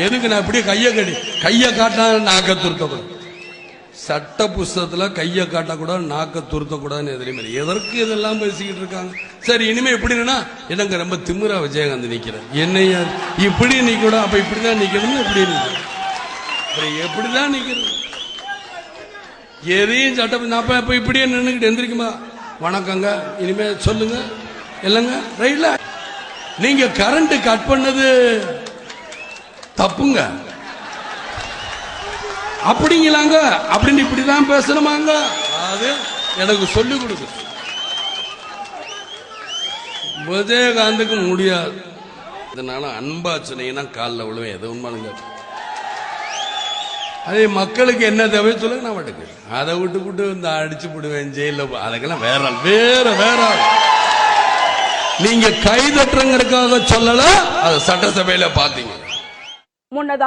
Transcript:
எதுக்கு நான் இப்படியே கையை காட்டினா நாக்க துருத்தக்கூடாது. சட்ட புஸ்தகத்துல கையை காட்டக்கூடாது, நாக்க துருத்தக்கூடாதுன்னு எதிரிமே. எதற்கு இதெல்லாம் பேசிக்கிட்டு இருக்காங்க? சரி, இனிமே எப்படின்னா என்னங்க ரொம்ப திமிரா விஜயகாந்த் நிக்கிற என்னையா இப்படி நிக்கூட, அப்ப இப்படிதான் நிக்கணும், இப்படி நிக்கணும், எப்படிதான் நிக்கிறது? எதையும் சட்டம் நான் இப்ப இப்படியே நின்றுக்கிட்டு எந்திரிக்குமா வணக்கங்க இனிமே சொல்லுங்க இல்லங்க ரைட்ல. நீங்க கரண்ட் கட் பண்ணது தப்புங்க அப்படிங்களாங்க, அப்படின்னு இப்படிதான் பேசணுமாங்க? அது எனக்கு சொல்லிக் கொடுக்கு. விஜயகாந்துக்கு முடியாது. இதனால அன்பா சொன்னீங்கன்னா காலில் விழுவேன். எது உண்மைங்க. அதே மக்களுக்கு என்ன தேவை சொல்லுங்க, நான் மட்டுக்கு அதை விட்டு இந்த அடிச்சு விடுவேன் ஜெயில. அதுக்கெல்லாம் வேற நீங்க கைதட்டுறங்கிறதுக்காக சொல்லல, அது சட்டசபையில பாத்தீங்க.